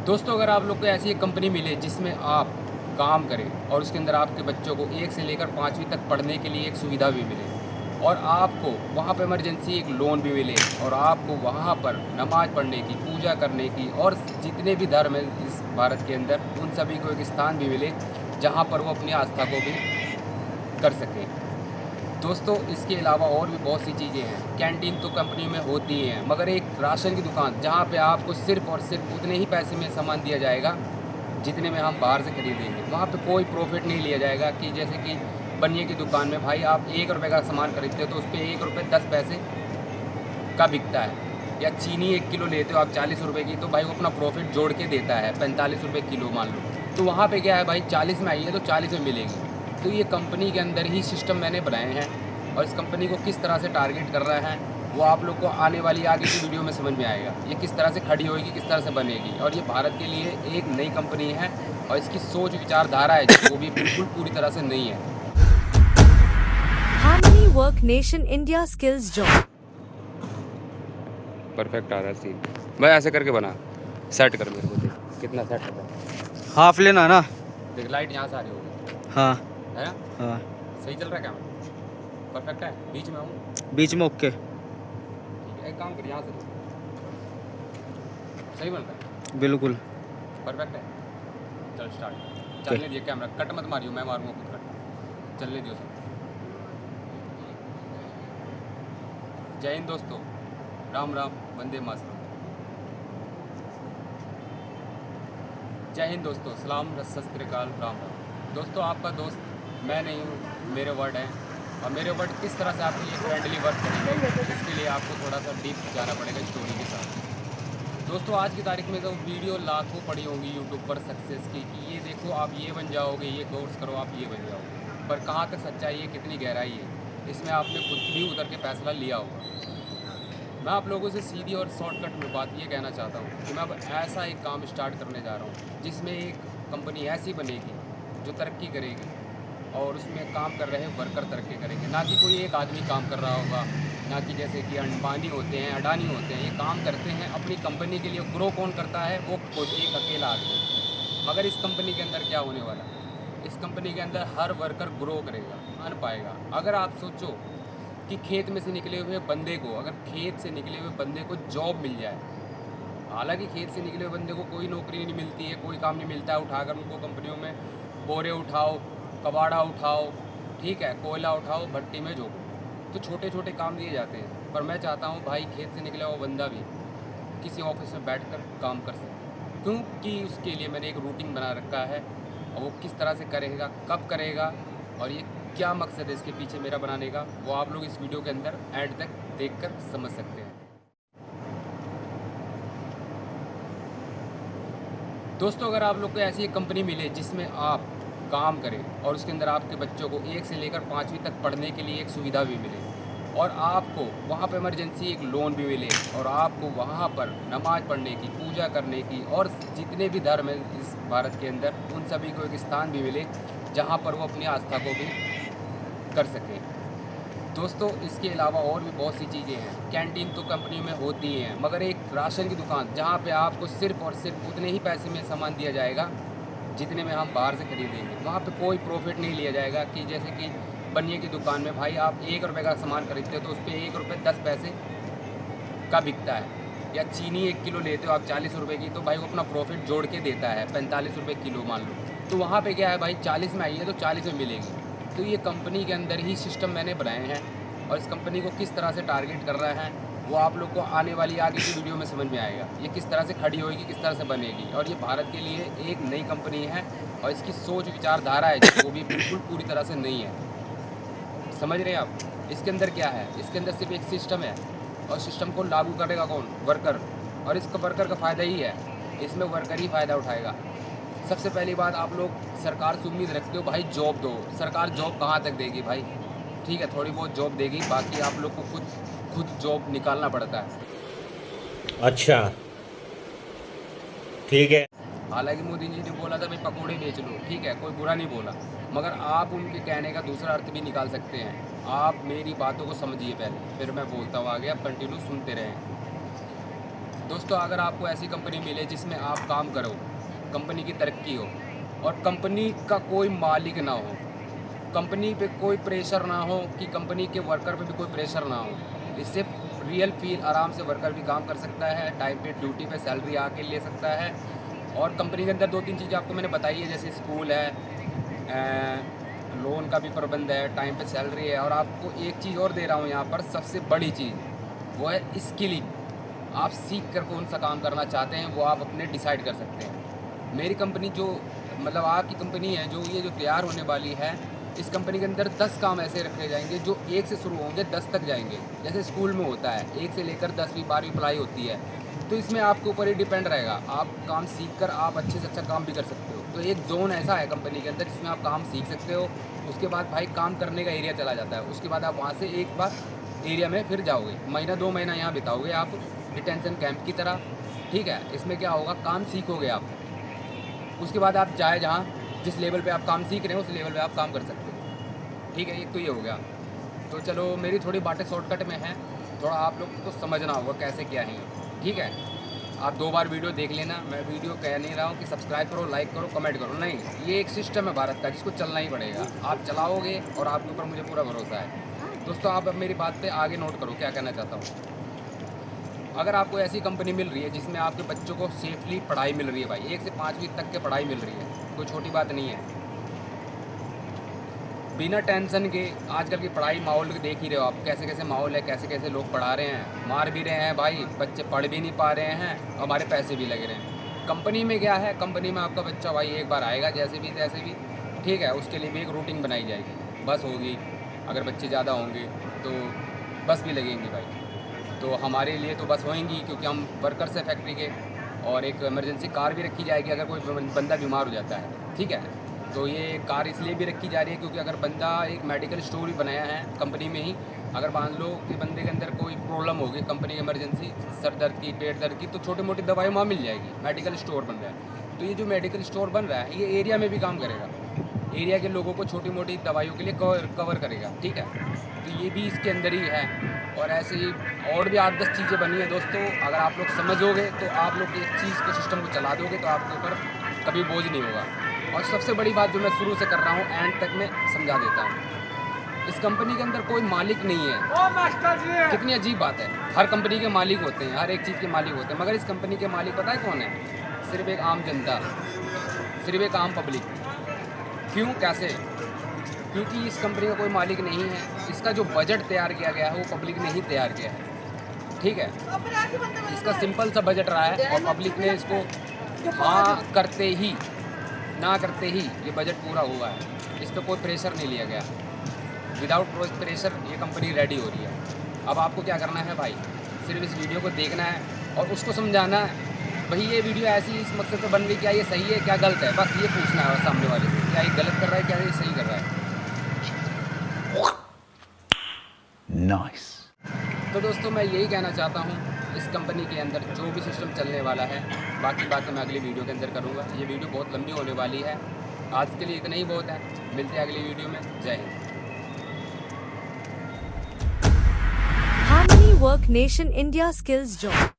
दोस्तों, अगर आप लोग को ऐसी एक कंपनी मिले जिसमें आप काम करें और उसके अंदर आपके बच्चों को 1 से लेकर 5वीं तक पढ़ने के लिए एक सुविधा भी मिले और आपको वहाँ पर इमरजेंसी एक लोन भी मिले और आपको वहाँ पर नमाज़ पढ़ने की, पूजा करने की और जितने भी धर्म हैं इस भारत के अंदर उन सभी को एक स्थान भी मिले जहाँ पर वो अपनी आस्था को भी कर सकें। दोस्तों, इसके अलावा और भी बहुत सी चीज़ें हैं। कैंटीन तो कंपनी में होती ही हैं, मगर एक राशन की दुकान जहाँ पे आपको सिर्फ़ और सिर्फ उतने ही पैसे में सामान दिया जाएगा जितने में हम बाहर से खरीदेंगे। वहाँ पे कोई प्रॉफिट नहीं लिया जाएगा कि जैसे कि बनिए की दुकान में भाई आप 1 रुपये का सामान खरीदते हो तो उस पर 1 रुपये 10 पैसे का बिकता है, या चीनी 1 किलो लेते हो आप 40 रुपये की तो भाई वो अपना प्रॉफिट जोड़ के देता है 45 रुपये किलो मान लो। तो वहाँ पे क्या है भाई 40 में आई है तो 40 में मिलेगी। तो ये कंपनी के अंदर ही सिस्टम मैंने बनाए हैं और इस कंपनी को किस तरह से टारगेट कर रहा है वो आप लोग को आने वाली आगे की वीडियो में समझ में आएगा। ये किस तरह से खड़ी होगी, किस तरह से बनेगी, और ये भारत के लिए एक नई कंपनी है और इसकी सोच विचारधारा है वो भी बिल्कुल पूरी तरह से नहीं है। Harmony Work Nation India Skills Job। Perfect आ रहा है सीन भाई, ऐसे करके बना, सेट कर मेरे को, देख कितना सेट है। हाफ लेना ना, देख लाइट यहाँ से आ रही होगी, हाँ है ना? हाँ सही चल रहा है कैमरा, परफेक्ट है, बीच में हूँ, बीच में ओके। ठीक है। एक काम कर, यहाँ से सही बन रहा है, बिल्कुल परफेक्ट है। चल स्टार्ट, चलने दिए कैमरा, कट मत मारियो, मैं मारूंगा खुद कट, चलने दियो सब। जय हिंद दोस्तों, राम राम, वंदे मातरम। जय हिंद दोस्तों, सलाम सत श्री अकाल, राम राम। दोस्तों, आपका दोस्त मैं नहीं हूँ, मेरे वर्ड हैं और मेरे वर्ड किस तरह से आपके लिए फ्रेंडली वर्क करेंगे इसके लिए आपको थोड़ा सा डीप जाना पड़ेगा स्टोरी के साथ। दोस्तों, आज की तारीख में तो वीडियो लाखों पड़ी होंगी यूट्यूब पर सक्सेस की कि ये देखो आप ये बन जाओगे, ये कोर्स करो आप ये बन जाओगे, पर कहाँ तक सच्चाई है, कितनी गहराई है, इसमें आपने खुद भी उतर के फैसला लिया होगा। मैं आप लोगों से सीधी और शॉर्टकट में बात ये कहना चाहता हूँ कि मैं अब ऐसा एक काम स्टार्ट करने जा रहा हूँ जिसमें एक कंपनी ऐसी बनेगी जो तरक्की करेगी और उसमें काम कर रहे वर्कर तरक्की करेंगे, ना कि कोई एक आदमी काम कर रहा होगा, ना कि जैसे कि अंबानी होते हैं, अडानी होते हैं, ये काम करते हैं अपनी कंपनी के लिए। ग्रो कौन करता है? वो खुद एक अकेला आदमी। मगर इस कंपनी के अंदर क्या होने वाला, इस कंपनी के अंदर हर वर्कर ग्रो करेगा, अन पाएगा। अगर आप सोचो कि खेत में से निकले हुए बंदे को, अगर खेत से निकले हुए बंदे को जॉब मिल जाए, हालांकि खेत से निकले हुए बंदे को कोई नौकरी नहीं मिलती है, कोई काम नहीं मिलता है, उठाकर उनको कंपनियों में बोरे उठाओ, कबाड़ा उठाओ, ठीक है, कोयला उठाओ, भट्टी में झोंको, तो छोटे छोटे काम दिए जाते हैं। पर मैं चाहता हूँ भाई खेत से निकला हुआ बंदा भी किसी ऑफिस में बैठकर काम कर सके, क्योंकि उसके लिए मैंने एक रूटीन बना रखा है और वो किस तरह से करेगा, कब करेगा और ये क्या मकसद है इसके पीछे मेरा बनाने का, वो आप लोग इस वीडियो के अंदर एंड तक देखकर समझ सकते हैं। दोस्तों, अगर आप लोग को ऐसी एक कंपनी मिले जिसमें आप काम करें और उसके अंदर आपके बच्चों को 1 से लेकर 5वीं तक पढ़ने के लिए एक सुविधा भी मिले और आपको वहाँ पर इमरजेंसी एक लोन भी मिले और आपको वहाँ पर नमाज़ पढ़ने की, पूजा करने की और जितने भी धर्म हैं इस भारत के अंदर उन सभी को एक स्थान भी मिले जहाँ पर वो अपनी आस्था को भी कर सकें। दोस्तों, इसके अलावा और भी बहुत सी चीज़ें हैं। कैंटीन तो कंपनी में होती ही हैं, मगर एक राशन की दुकान जहाँ पे आपको सिर्फ़ और सिर्फ उतने ही पैसे में सामान दिया जाएगा जितने में हम बाहर से खरीदेंगे। वहाँ पे कोई प्रॉफिट नहीं लिया जाएगा कि जैसे कि बनिए की दुकान में भाई आप 1 रुपये का सामान खरीदते हो तो उस पर 1 रुपये 10 पैसे का बिकता है, या चीनी 1 किलो लेते हो आप 40 रुपये की तो भाई वो अपना प्रॉफिट जोड़ के देता है 45 रुपये किलो मान लो। तो वहाँ पे क्या है भाई 40 में आई है तो 40 में मिलेगी। तो ये कंपनी के अंदर ही सिस्टम मैंने बनाए हैं और इस कंपनी को किस तरह से टारगेट कर रहा है वो आप लोग को आने वाली आगे की वीडियो में समझ में आएगा। ये किस तरह से खड़ी होगी, किस तरह से बनेगी, और ये भारत के लिए एक नई कंपनी है और इसकी सोच विचारधारा है वो भी बिल्कुल पूरी तरह से नहीं है। समझ रहे हैं आप? इसके अंदर क्या है, इसके अंदर सिर्फ एक सिस्टम है और सिस्टम को लागू करेगा कौन? वर्कर। और इसका वर्कर का फ़ायदा ही है, इसमें वर्कर ही फ़ायदा उठाएगा। सबसे पहली बात, आप लोग सरकार से उम्मीद रखते हो भाई जॉब दो, सरकार जॉब कहाँ तक देगी भाई? ठीक है, थोड़ी बहुत जॉब देगी, बाकी आप लोग को खुद जॉब निकालना पड़ता है। अच्छा, ठीक है। हालांकि मोदी जी ने बोला था भाई पकौड़े बेच लो, ठीक है, कोई बुरा नहीं बोला, मगर आप उनके कहने का दूसरा अर्थ भी निकाल सकते हैं। आप मेरी बातों को समझिए पहले, फिर मैं बोलता हूँ आगे, आप कंटिन्यू सुनते रहें। दोस्तों अगर आपको ऐसी कंपनी मिले जिसमें आप काम करो, कंपनी की तरक्की हो और कंपनी का कोई मालिक ना हो, कंपनी पे कोई प्रेशर ना हो कि कंपनी के वर्कर पे भी कोई प्रेशर ना हो, इससे रियल फील आराम से वर्कर भी काम कर सकता है, टाइम पे ड्यूटी पे सैलरी आके ले सकता है। और कंपनी के अंदर 2-3 चीज़ें आपको मैंने बताई है, जैसे स्कूल है, लोन का भी प्रबंध है, टाइम पे सैलरी है। और आपको एक चीज़ और दे रहा हूँ यहाँ पर, सबसे बड़ी चीज़ वो है स्किलिंग। आप सीख कर कौन सा काम करना चाहते हैं वो आप अपने डिसाइड कर सकते हैं। मेरी कंपनी जो मतलब आपकी कंपनी है जो ये जो तैयार होने वाली है, इस कंपनी के अंदर 10 काम ऐसे रखे जाएंगे जो 1 से शुरू होंगे 10 तक जाएंगे। जैसे स्कूल में होता है 1 से लेकर 10वीं 12वीं पढ़ाई होती है, तो इसमें आपके ऊपर ही डिपेंड रहेगा। आप काम सीख कर आप अच्छे से अच्छा काम भी कर सकते हो। तो एक जोन ऐसा है कंपनी के अंदर जिसमें आप काम सीख सकते हो। उसके बाद भाई काम करने का एरिया चला जाता है। उसके बाद आप वहाँ से एक बार एरिया में फिर जाओगे, महीना 2 महीना यहाँ बिताओगे आप डिटेंशन कैंप की तरह। ठीक है, इसमें क्या होगा, काम सीखोगे आप। उसके बाद आप चाहे जहाँ जिस लेवल पे आप काम सीख रहे हो उस लेवल पे आप काम कर सकते हो। ठीक है, एक तो ये हो गया। तो चलो मेरी थोड़ी बातें शॉर्टकट में हैं, थोड़ा आप लोग को समझना होगा कैसे क्या है। ठीक है, आप 2 बार वीडियो देख लेना। मैं वीडियो कह नहीं रहा हूँ कि सब्सक्राइब करो, लाइक करो, कमेंट करो, नहीं। ये एक सिस्टम है भारत का जिसको चलना ही पड़ेगा। आप चलाओगे और आपके ऊपर मुझे पूरा भरोसा है। दोस्तों आप अब मेरी बात पे आगे नोट करो क्या कहना चाहता हूँ। अगर आपको ऐसी कंपनी मिल रही है जिसमें आपके बच्चों को सेफली पढ़ाई मिल रही है, भाई 1 से 5वीं तक के पढ़ाई मिल रही है, कोई छोटी बात नहीं है, बिना टेंशन के। आजकल की पढ़ाई माहौल देख ही रहे हो आप, कैसे कैसे माहौल है, कैसे कैसे लोग पढ़ा रहे हैं, मार भी रहे हैं भाई, बच्चे पढ़ भी नहीं पा रहे हैं, हमारे पैसे भी लगे रहे हैं। कंपनी में क्या है, कंपनी में आपका बच्चा भाई एक बार आएगा जैसे भी तैसे भी, ठीक है, उसके लिए भी एक रूटीन बनाई जाएगी। बस होगी, अगर बच्चे ज़्यादा होंगे तो बस भी लगेंगी भाई। तो हमारे लिए तो बस होएंगी क्योंकि हम वर्कर्स हैं फैक्ट्री के। और एक इमरजेंसी कार भी रखी जाएगी अगर कोई बंदा बीमार हो जाता है। ठीक है, तो ये कार इसलिए भी रखी जा रही है क्योंकि अगर बंदा एक मेडिकल स्टोर भी बनाया है कंपनी में ही, अगर मान लो कि बंदे के अंदर कोई प्रॉब्लम होगी, कंपनी की इमरजेंसी, सर दर्द की, पेट दर्द की, तो छोटी मोटी दवाई वहाँ मिल जाएगी। मेडिकल स्टोर बन रहा है, तो ये जो मेडिकल स्टोर बन रहा है ये एरिया में भी काम करेगा, एरिया के लोगों को छोटी मोटी दवाइयों के लिए कवर करेगा। ठीक है, तो ये भी इसके अंदर ही है। और ऐसे ही और भी 8-10 चीज़ें बनी हैं दोस्तों। अगर आप लोग समझोगे तो आप लोग एक चीज़ को, सिस्टम को चला दोगे तो आपके ऊपर कभी बोझ नहीं होगा। और सबसे बड़ी बात जो मैं शुरू से कर रहा हूँ एंड तक मैं समझा देता हूँ, इस कंपनी के अंदर कोई मालिक नहीं है। कितनी अजीब बात है, हर कंपनी के मालिक होते हैं, हर एक चीज़ के मालिक होते हैं, मगर इस कंपनी के मालिक पता है कौन है? सिर्फ एक आम जनता, सिर्फ एक आम पब्लिक। क्यों, कैसे? क्योंकि इस कंपनी का कोई मालिक नहीं है। इसका जो बजट तैयार किया गया है वो पब्लिक ने ही तैयार किया है। ठीक है, इसका सिंपल सा बजट रहा है और पब्लिक ने इसको हाँ करते ही ना करते ही ये बजट पूरा हुआ है। इस पर कोई प्रेशर नहीं लिया गया। विदाउट प्रेशर ये कंपनी रेडी हो रही है। अब आपको क्या करना है भाई, सिर्फ इस वीडियो को देखना है और उसको समझाना है भाई ये वीडियो ऐसी इस मकसद से बन रही, क्या ये सही है क्या गलत है, बस ये पूछना है सामने वाले से, क्या ये गलत कर रहा है क्या ये सही कर रहा है। नाइस। तो दोस्तों मैं यही कहना चाहता हूँ, इस कंपनी के अंदर जो भी सिस्टम चलने वाला है, बाकी बातें मैं अगली वीडियो के अंदर करूँगा। ये वीडियो बहुत लंबी होने वाली है, आज के लिए इतना ही बहुत है। मिलते हैं अगली वीडियो में। जय Hind. Harmony Work Nation India Skills Job.